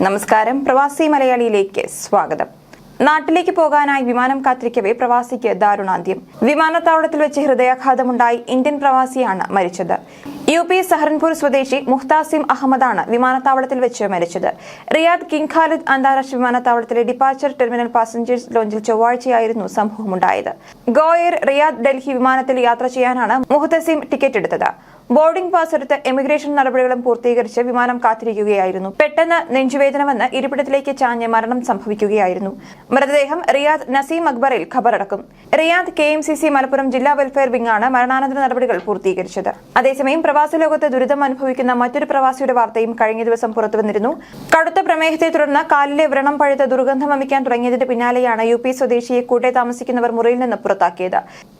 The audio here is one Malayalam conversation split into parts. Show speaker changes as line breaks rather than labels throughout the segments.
നമസ്കാരം, പ്രവാസി മലയാളിയിലേക്ക് സ്വാഗതം. നാട്ടിലേക്ക് പോകാനായി വിമാനം കാത്തിരിക്കവേ പ്രവാസിക്ക് ദാരുണാന്ത്യം. വിമാനത്താവളത്തിൽ വെച്ച് ഹൃദയാഘാതമുണ്ടായി ഇന്ത്യൻ പ്രവാസിയാണ് മരിച്ചത്. UP സഹറൻപൂർ സ്വദേശി മുഹ്താസിം അഹമ്മദാണ് വിമാനത്താവളത്തിൽ വെച്ച് മരിച്ചത്. റിയാദ് കിങ് ഖാലിദ് അന്താരാഷ്ട്ര വിമാനത്താവളത്തിലെ ഡിപ്പാച്ചർ ടെർമിനൽ പാസഞ്ചേഴ്സ് ലോഞ്ചിൽ ചൊവ്വാഴ്ചയായിരുന്നു സംഭവമുണ്ടായത്. ഗോ എയർ റിയാദ് ഡൽഹി വിമാനത്തിൽ യാത്ര ചെയ്യാനാണ് മുഹ്തസിം ടിക്കറ്റ് എടുത്തത്. ബോർഡിംഗ് പാസ് എടുത്ത് എമിഗ്രേഷൻ നടപടികളും പൂർത്തീകരിച്ച് വിമാനം കാത്തിരിക്കുകയായിരുന്നു. പെട്ടെന്ന് നെഞ്ചുവേദന വന്ന് ഇരിപ്പിടത്തിലേക്ക് ചാഞ്ഞ് മരണം സംഭവിക്കുകയായിരുന്നു. മൃതദേഹം റിയാദ് നസീം അക്ബറിൽ ഖബറടക്കും. റിയാദ് KMCC മലപ്പുറം ജില്ലാ വെൽഫെയർ വിംഗാണ് മരണാനന്തര നടപടികൾ പൂർത്തീകരിച്ചത്. അതേസമയം പ്രവാസി ലോകത്ത് ദുരിതം അനുഭവിക്കുന്ന മറ്റൊരു പ്രവാസിയുടെ വാർത്തയും കഴിഞ്ഞ ദിവസം പുറത്തുവന്നിരുന്നു. കടുത്ത പ്രമേഹത്തെ തുടർന്ന് കാലിലെ വ്രണം പഴുത്ത് ദുർഗന്ധം വമിക്കാൻ തുടങ്ങിയതിന്റെ പിന്നാലെയാണ് UP സ്വദേശിയെ കൂടെ താമസിക്കുന്നവർ മുറിയിൽ നിന്ന് പുറത്താക്കിയത്.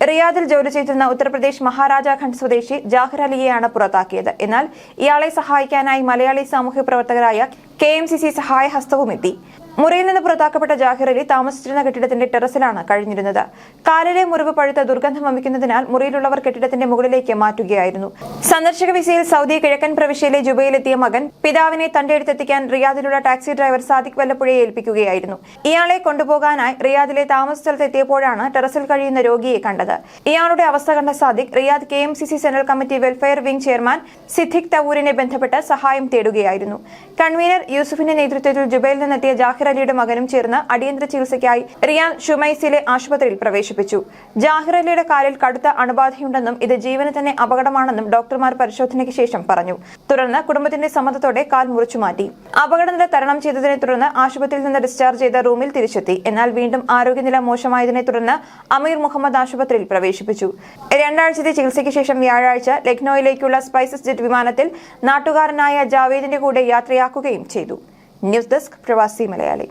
റിയാദിൽ ജോലി ചെയ്തിരുന്ന ഉത്തർപ്രദേശ് മഹാരാജാഖണ്ഡ് സ്വദേശി ജാഹിർ അലിയെയാണ് പുറത്താക്കിയത്. എന്നാൽ ഇയാളെ സഹായിക്കാനായി മലയാളി സാമൂഹ്യ പ്രവർത്തകരായ KMCC സഹായ ഹസ്തവും എത്തി. മുറിയിൽ നിന്ന് പുറത്താക്കപ്പെട്ട ജാഹിർ അലി താമസിച്ചിരുന്ന കെട്ടിടത്തിന്റെ ടെറസിലാണ് കഴിഞ്ഞിരുന്നത്. കാലിലെ മുറിവ് പഴുത്ത ദുർഗന്ധം വമിക്കുന്നതിനാൽ മുറിയിലുള്ളവർ കെട്ടിടത്തിന്റെ മുകളിലേക്ക് മാറ്റുകയായിരുന്നു. സന്ദർശക വിസയിൽ സൗദി കിഴക്കൻ പ്രവിശ്യയിലെ ജുബയിലെത്തിയ മകൻ പിതാവിനെ തന്റെ അടുത്തെത്തിക്കാൻ റിയാദിലുള്ള ടാക്സി ഡ്രൈവർ സാദിഖ് വല്ലപ്പുഴയെ ഏൽപ്പിക്കുകയായിരുന്നു. ഇയാളെ കൊണ്ടുപോകാനായി റിയാദിലെ താമസ സ്ഥലത്ത് എത്തിയപ്പോഴാണ് ടെറസിൽ കഴിയുന്ന രോഗിയെ കണ്ടത്. ഇയാളുടെ അവസ്ഥ കണ്ട Sadiq Riyadh KMCC central committee welfare wing chairman Siddique തവൂരിനെ ബന്ധപ്പെട്ട് സഹായം തേടുകയായിരുന്നു. കൺവീനർ യൂസുഫിന്റെ നേതൃത്വത്തിൽ ജുബയിൽ നിന്നെത്തിയ ജാഹിർ അലിയുടെ മകനും ചേർന്ന് അടിയന്തര ചികിത്സയ്ക്കായി റിയാദ് ഷുമൈസിലെ ആശുപത്രിയിൽ പ്രവേശിപ്പിച്ചു. ജാഹിർ അലിയുടെ കാലിൽ കടുത്ത അണുബാധയുണ്ടെന്നും ഇത് ജീവന് തന്നെ അപകടമാണെന്നും ഡോക്ടർമാർ പരിശോധനയ്ക്ക് ശേഷം പറഞ്ഞു. തുടർന്ന് കുടുംബത്തിന്റെ സമ്മതത്തോടെ കാൽ മുറിച്ചു മാറ്റി. അപകടനില തരണം ചെയ്തതിനെ തുടർന്ന് ആശുപത്രിയിൽ നിന്ന് ഡിസ്ചാർജ് ചെയ്ത റൂമിൽ തിരിച്ചെത്തി. എന്നാൽ വീണ്ടും ആരോഗ്യനില മോശമായതിനെ തുടർന്ന് അമീർ മുഹമ്മദ് ആശുപത്രിയിൽ പ്രവേശിപ്പിച്ചു. 2 ആഴ്ചത്തെ ചികിത്സയ്ക്ക് ശേഷം വ്യാഴാഴ്ച ലക്നൌവിലേക്കുള്ള സ്പൈസസ് ജെറ്റ് വിമാനത്തിൽ നാട്ടുകാരനായ ജാവേദിന്റെ കൂടെ യാത്രയാക്കുകയും ചെയ്തു. ന്യൂസ് ഡെസ്ക്, പ്രവാസി മലയാളി.